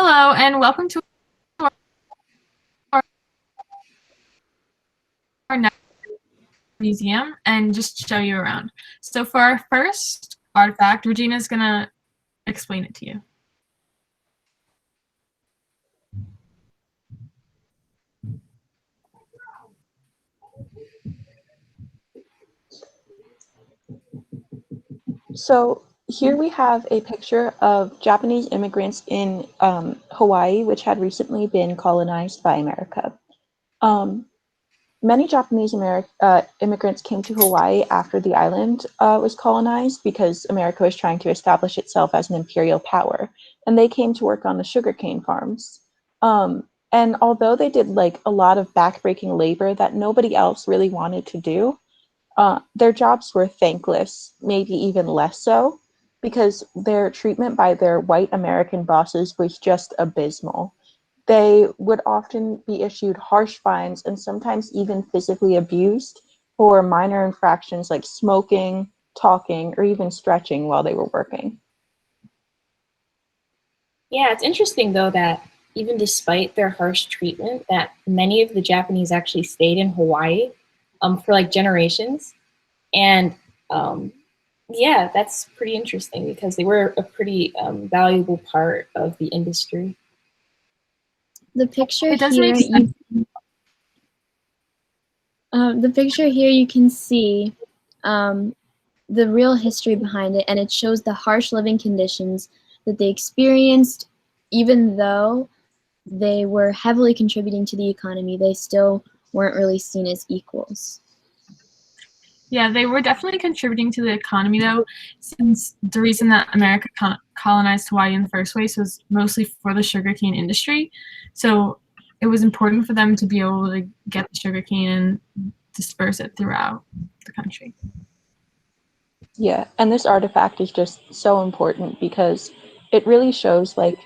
Hello, and welcome to our next museum and just show you around. So for our first artifact, Regina's gonna explain it to you. So here we have a picture of Japanese immigrants in Hawaii, which had recently been colonized by America. Many Japanese immigrants came to Hawaii after the island was colonized because America was trying to establish itself as an imperial power, and they came to work on the sugarcane farms. And although they did like a lot of backbreaking labor that nobody else really wanted to do, their jobs were thankless, maybe even less so, because their treatment by their white American bosses was just abysmal. They would often be issued harsh fines and sometimes even physically abused for minor infractions like smoking, talking, or even stretching while they were working. Yeah, it's interesting though that even despite their harsh treatment, that many of the Japanese actually stayed in Hawaii for like generations. And yeah, that's pretty interesting because they were a pretty valuable part of the industry. The picture It does here, make sense. the picture here you can see the real history behind it, and it shows the harsh living conditions that they experienced. Even though they were heavily contributing to the economy, they still weren't really seen as equals. Yeah, they were definitely contributing to the economy though, since the reason that America colonized Hawaii in the first place was mostly for the sugarcane industry. So it was important for them to be able to get the sugarcane and disperse it throughout the country. Yeah, and this artifact is just so important because it really shows like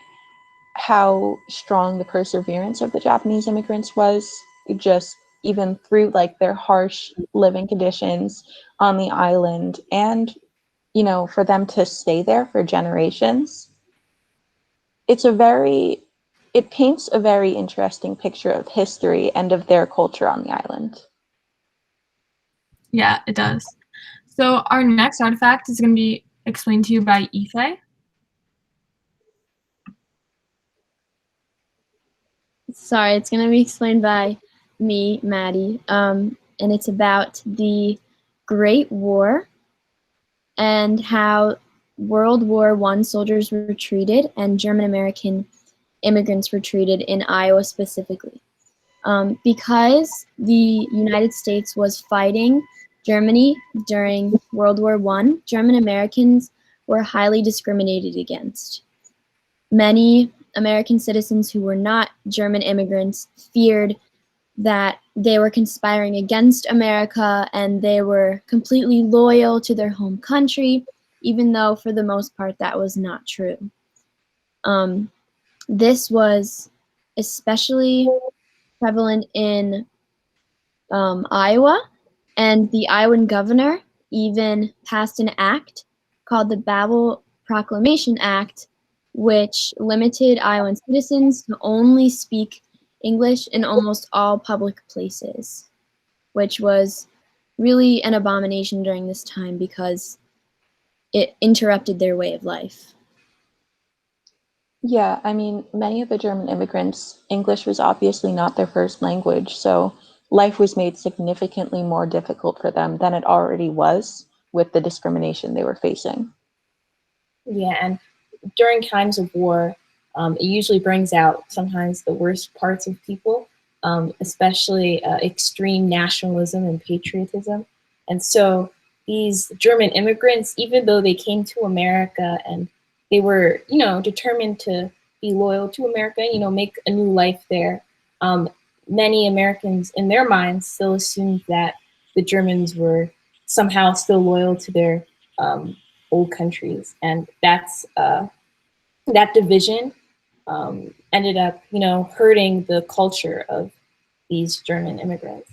how strong the perseverance of the Japanese immigrants was, just even through like their harsh living conditions on the island, and for them to stay there for generations. It paints a very interesting picture of history and of their culture on the island. Yeah, it does. So our next artifact is going to be explained to you by Ife. Sorry, it's going to be explained by me, Maddie, and it's about the Great War and how World War I soldiers were treated and German American immigrants were treated in Iowa specifically. Because the United States was fighting Germany during World War I, German Americans were highly discriminated against. Many American citizens who were not German immigrants feared that they were conspiring against America and they were completely loyal to their home country, even though for the most part that was not true. This was especially prevalent in Iowa, and the Iowan governor even passed an act called the Babel Proclamation Act, which limited Iowan citizens to only speak English in almost all public places, which was really an abomination during this time because it interrupted their way of life. Yeah, I mean, many of the German immigrants, English was obviously not their first language, so life was made significantly more difficult for them than it already was with the discrimination they were facing. Yeah, and during times of war, it usually brings out sometimes the worst parts of people, especially extreme nationalism and patriotism. And so these German immigrants, even though they came to America and they were, determined to be loyal to America, make a new life there, many Americans in their minds still assumed that the Germans were somehow still loyal to their old countries. And that's that division ended up, hurting the culture of these German immigrants.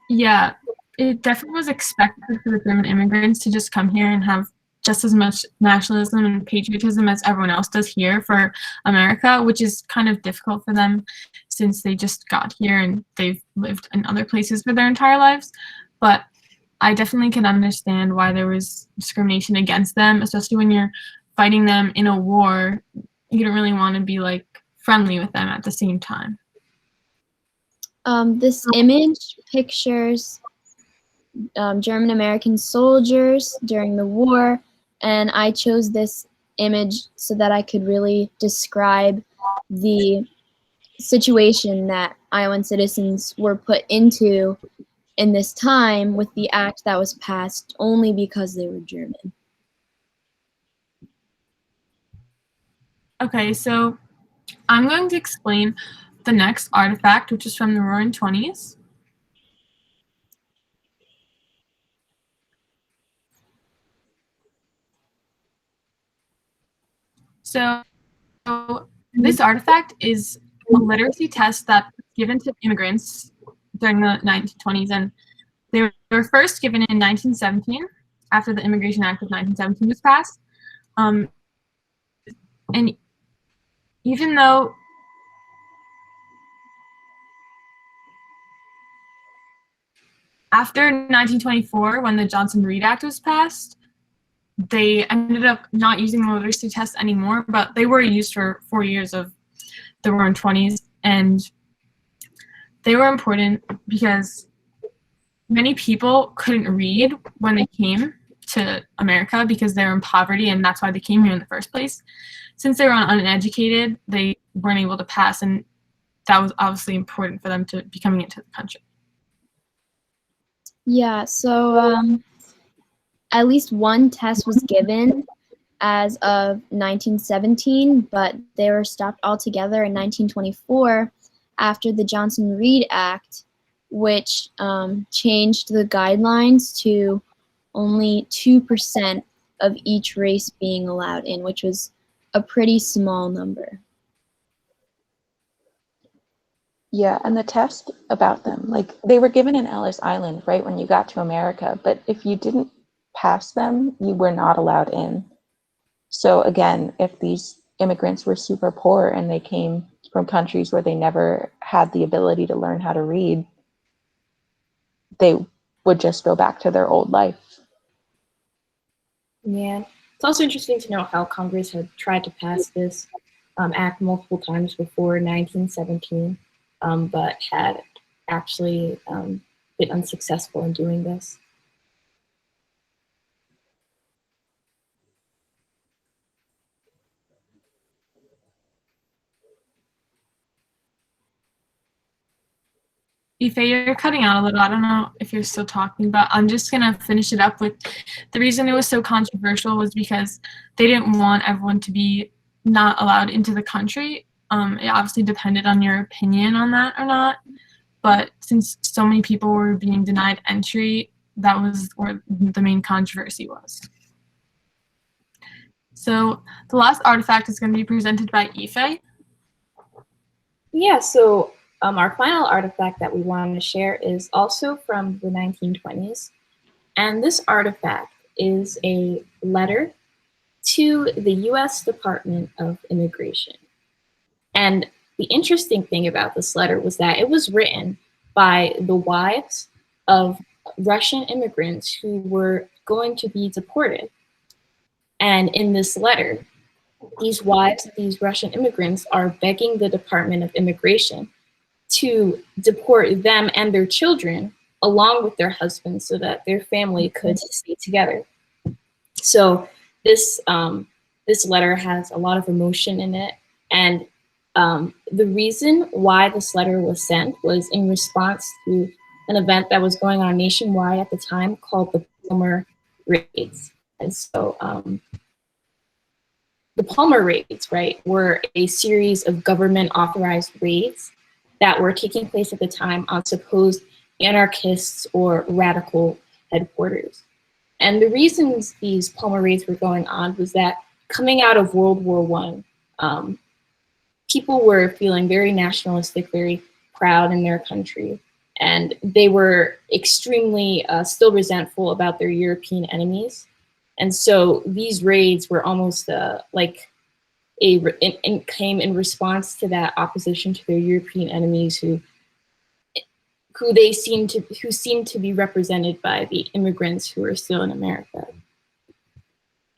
Yeah, it definitely was expected for the German immigrants to just come here and have just as much nationalism and patriotism as everyone else does here for America, which is kind of difficult for them since they just got here and they've lived in other places for their entire lives. But I definitely can understand why there was discrimination against them, especially when you're fighting them in a war. You don't really want to be like friendly with them at the same time. This image pictures German American soldiers during the war, and I chose this image so that I could really describe the situation that Iowan citizens were put into in this time with the act that was passed only because they were German. Okay, so I'm going to explain the next artifact, which is from the Roaring Twenties. So this artifact is a literacy test that was given to immigrants during the 1920s, and they were first given in 1917 after the Immigration Act of 1917 was passed. And even though after 1924, when the Johnson-Reed Act was passed, they ended up not using the literacy test anymore, but they were used for 4 years of the Roaring Twenties, and they were important because many people couldn't read when they came to America because they were in poverty, and that's why they came here in the first place. Since they were uneducated, they weren't able to pass, and that was obviously important for them to be coming into the country. Yeah, so at least one test was given as of 1917, but they were stopped altogether in 1924 after the Johnson-Reed Act, which changed the guidelines to only 2% of each race being allowed in, which was a pretty small number. Yeah, and the test about them, like they were given in Ellis Island, right, when you got to America, but if you didn't pass them, you were not allowed in. So again, if these immigrants were super poor and they came from countries where they never had the ability to learn how to read, they would just go back to their old life. Yeah, it's also interesting to know how Congress had tried to pass this act multiple times before 1917, but had actually been unsuccessful in doing this. Ife, you're cutting out a little. I don't know if you're still talking, but I'm just going to finish it up with the reason it was so controversial was because they didn't want everyone to be not allowed into the country. It obviously depended on your opinion on that or not, but since so many people were being denied entry, that was where the main controversy was. So the last artifact is going to be presented by Ife. Yeah, so our final artifact that we want to share is also from the 1920s. And this artifact is a letter to the US Department of Immigration. And the interesting thing about this letter was that it was written by the wives of Russian immigrants who were going to be deported. And in this letter, these wives of these Russian immigrants are begging the Department of Immigration to deport them and their children along with their husbands so that their family could stay together. So this letter has a lot of emotion in it, and the reason why this letter was sent was in response to an event that was going on nationwide at the time called the Palmer Raids. And so the Palmer Raids, right, were a series of government authorized raids that were taking place at the time on supposed anarchists or radical headquarters. And the reasons these Palmer Raids were going on was that coming out of World War I, people were feeling very nationalistic, very proud in their country, and they were extremely still resentful about their European enemies. And so these raids were almost like came in response to that opposition to their European enemies who seemed to be represented by the immigrants who are still in America.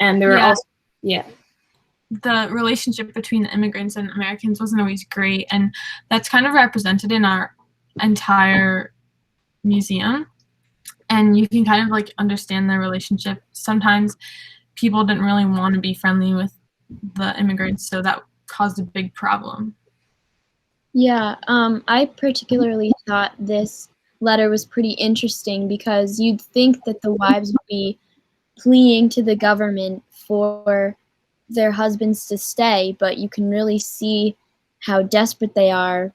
And there are also, the relationship between the immigrants and Americans wasn't always great, and that's kind of represented in our entire museum. And you can kind of like understand the relationship. Sometimes people didn't really want to be friendly with the immigrants, so that caused a big problem. Yeah, I particularly thought this letter was pretty interesting because you'd think that the wives would be pleading to the government for their husbands to stay, but you can really see how desperate they are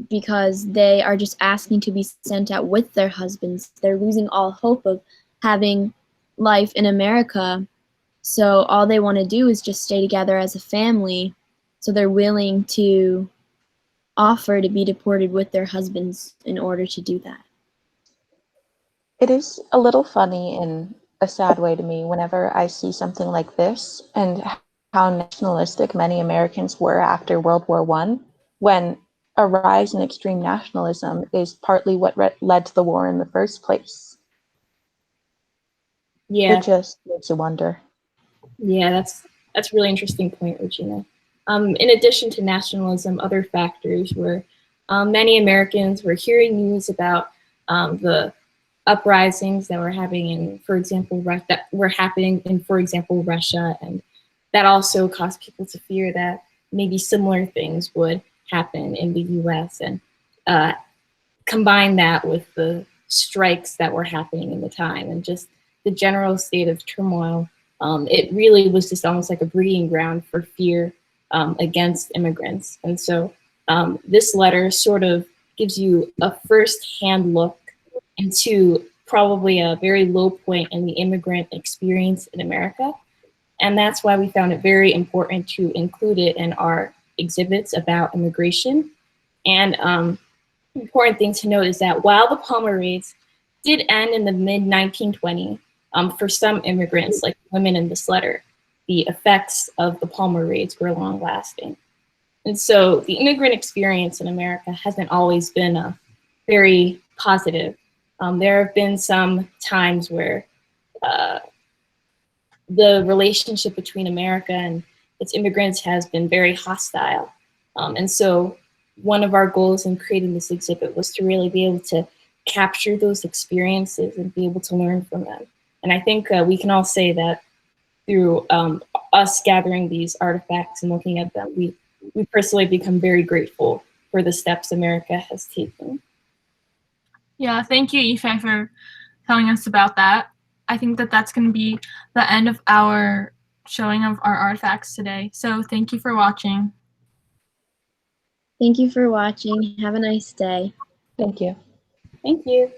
because they are just asking to be sent out with their husbands. They're losing all hope of having life in America, so all they want to do is just stay together as a family, so they're willing to offer to be deported with their husbands in order to do that. It is a little funny in a sad way to me whenever I see something like this and how nationalistic many Americans were after World War I, when a rise in extreme nationalism is partly what led to the war in the first place. Yeah. It just makes you wonder. Yeah, that's a really interesting point, Regina. In addition to nationalism, other factors were many Americans were hearing news about the uprisings that were happening in, for example, Russia, and that also caused people to fear that maybe similar things would happen in the U.S. and combine that with the strikes that were happening in the time and just the general state of turmoil. It really was just almost like a breeding ground for fear against immigrants. And so this letter sort of gives you a first-hand look into probably a very low point in the immigrant experience in America. And that's why we found it very important to include it in our exhibits about immigration. And important thing to note is that while the Palmer raids did end in the mid-1920s, for some immigrants, like women in this letter, the effects of the Palmer raids were long-lasting. And so the immigrant experience in America hasn't always been very positive. There have been some times where the relationship between America and its immigrants has been very hostile. And so one of our goals in creating this exhibit was to really be able to capture those experiences and be able to learn from them. And I think we can all say that through us gathering these artifacts and looking at them, we personally become very grateful for the steps America has taken. Yeah, thank you, Ife, for telling us about that. I think that that's going to be the end of our showing of our artifacts today. So thank you for watching. Thank you for watching. Have a nice day. Thank you. Thank you.